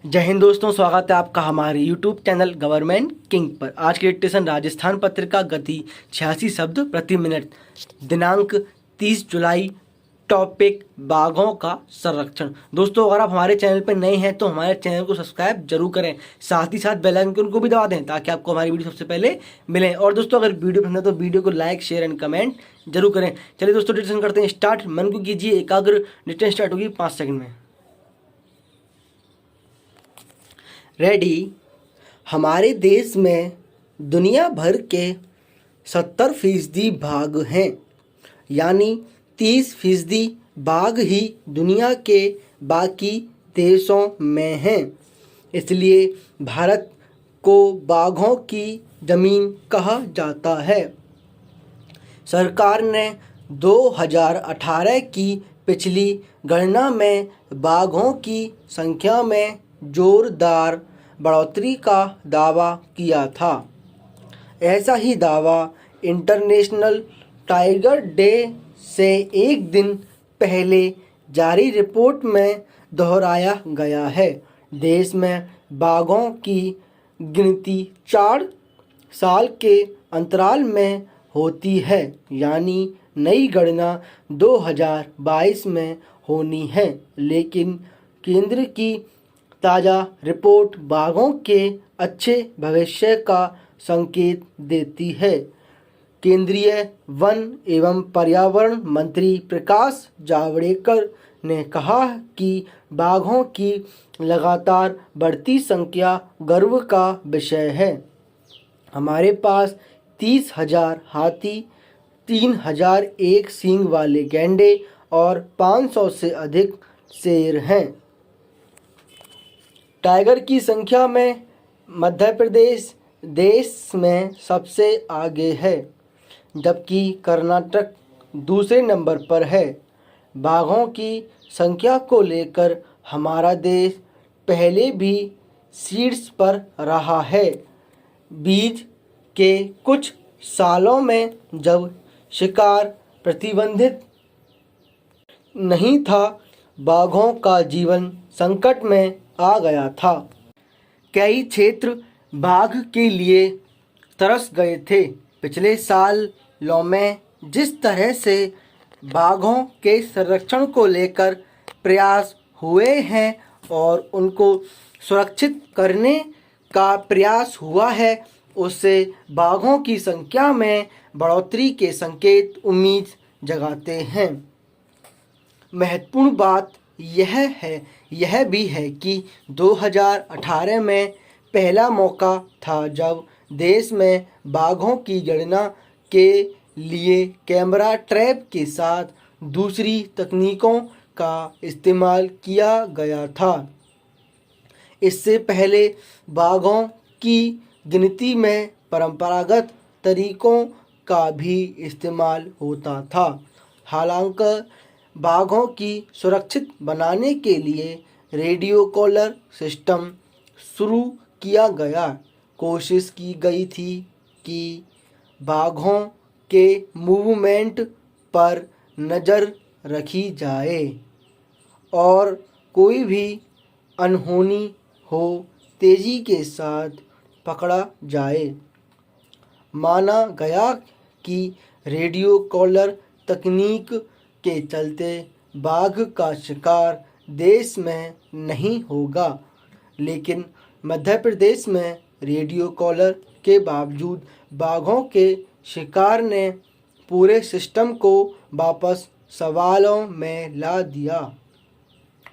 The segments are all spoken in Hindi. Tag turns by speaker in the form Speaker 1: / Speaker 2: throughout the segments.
Speaker 1: जय हिंद दोस्तों, स्वागत है आपका हमारे यूट्यूब चैनल गवर्नमेंट किंग पर। आज की एडिशन राजस्थान पत्रिका, गति 86 शब्द प्रति मिनट, दिनांक 30 जुलाई। टॉपिक बाघों का संरक्षण। दोस्तों, अगर आप हमारे चैनल पर नए हैं तो हमारे चैनल को सब्सक्राइब जरूर करें, साथ ही साथ बेल आइकन को भी दबा दें ताकि आपको हमारी वीडियो सबसे पहले मिले। और दोस्तों, अगर वीडियो पसंद है तो वीडियो को लाइक, शेयर एंड कमेंट जरूर करें। चलिए दोस्तों, डिस्कशन करते हैं स्टार्ट। मन को कीजिए एकाग्र। डिस्कशन स्टार्ट होगी 5 सेकंड में। रेडी। हमारे देश में दुनिया भर के 70% बाघ हैं, यानी 30% बाघ ही दुनिया के बाकी देशों में हैं। इसलिए भारत को बाघों की ज़मीन कहा जाता है। सरकार ने 2018 की पिछली गणना में बाघों की संख्या में जोरदार बढ़ोतरी का दावा किया था। ऐसा ही दावा इंटरनेशनल टाइगर डे से एक दिन पहले जारी रिपोर्ट में दोहराया गया है। देश में बाघों की गिनती 4 साल के अंतराल में होती है, यानी नई गणना 2022 में होनी है। लेकिन केंद्र की ताज़ा रिपोर्ट बाघों के अच्छे भविष्य का संकेत देती है। केंद्रीय वन एवं पर्यावरण मंत्री प्रकाश जावड़ेकर ने कहा कि बाघों की लगातार बढ़ती संख्या गर्व का विषय है। हमारे पास 30,000 हाथी, 3,000 एक सींग वाले गैंडे और 500 से अधिक शेर हैं। टाइगर की संख्या में मध्य प्रदेश देश में सबसे आगे है, जबकि कर्नाटक दूसरे नंबर पर है। बाघों की संख्या को लेकर हमारा देश पहले भी शीर्ष पर रहा है। बीच के कुछ सालों में जब शिकार प्रतिबंधित नहीं था, बाघों का जीवन संकट में आ गया था। कई क्षेत्र बाघ के लिए तरस गए थे। पिछले सालों में जिस तरह से बाघों के संरक्षण को लेकर प्रयास हुए हैं और उनको सुरक्षित करने का प्रयास हुआ है, उससे बाघों की संख्या में बढ़ोतरी के संकेत उम्मीद जगाते हैं। महत्वपूर्ण बात यह भी है कि 2018 में पहला मौका था जब देश में बाघों की गणना के लिए कैमरा ट्रैप के साथ दूसरी तकनीकों का इस्तेमाल किया गया था। इससे पहले बाघों की गिनती में परंपरागत तरीकों का भी इस्तेमाल होता था। हालांकि बाघों की सुरक्षित बनाने के लिए रेडियो कॉलर सिस्टम शुरू किया गया। कोशिश की गई थी कि बाघों के मूवमेंट पर नज़र रखी जाए और कोई भी अनहोनी हो तेज़ी के साथ पकड़ा जाए। माना गया कि रेडियो कॉलर तकनीक के चलते बाघ का शिकार देश में नहीं होगा, लेकिन मध्य प्रदेश में रेडियो कॉलर के बावजूद बाघों के शिकार ने पूरे सिस्टम को वापस सवालों में ला दिया।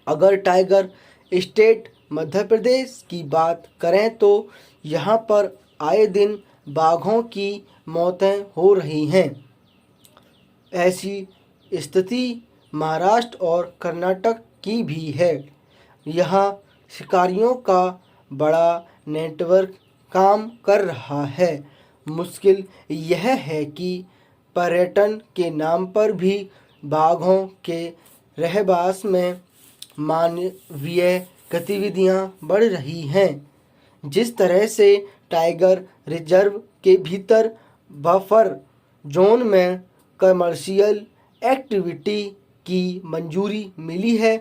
Speaker 1: अगर टाइगर स्टेट मध्य प्रदेश की बात करें तो यहाँ पर आए दिन बाघों की मौतें हो रही हैं। ऐसी स्थिति महाराष्ट्र और कर्नाटक की भी है। यहाँ शिकारियों का बड़ा नेटवर्क काम कर रहा है। मुश्किल यह है कि पर्यटन के नाम पर भी बाघों के रहवास में मानवीय गतिविधियाँ बढ़ रही हैं। जिस तरह से टाइगर रिजर्व के भीतर बफर जोन में कमर्शियल एक्टिविटी की मंजूरी मिली है,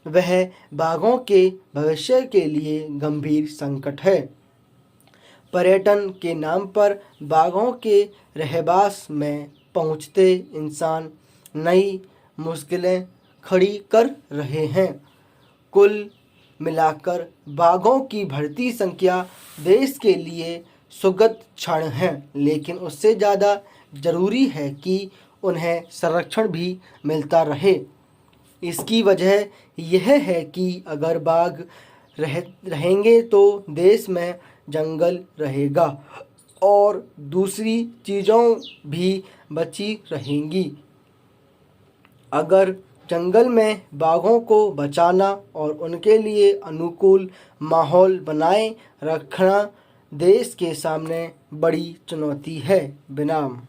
Speaker 1: वह बाघों के भविष्य के लिए गंभीर संकट है। पर्यटन के नाम पर बाघों के रहवास में पहुंचते इंसान नई मुश्किलें खड़ी कर रहे हैं। कुल मिलाकर बाघों की बढ़ती संख्या देश के लिए सुखद क्षण है, लेकिन उससे ज़्यादा ज़रूरी है कि उन्हें संरक्षण भी मिलता रहे। इसकी वजह यह है कि अगर बाघ रहेंगे तो देश में जंगल रहेगा और दूसरी चीज़ों भी बची रहेंगी। अगर जंगल में बाघों को बचाना और उनके लिए अनुकूल माहौल बनाए रखना देश के सामने बड़ी चुनौती है। विराम।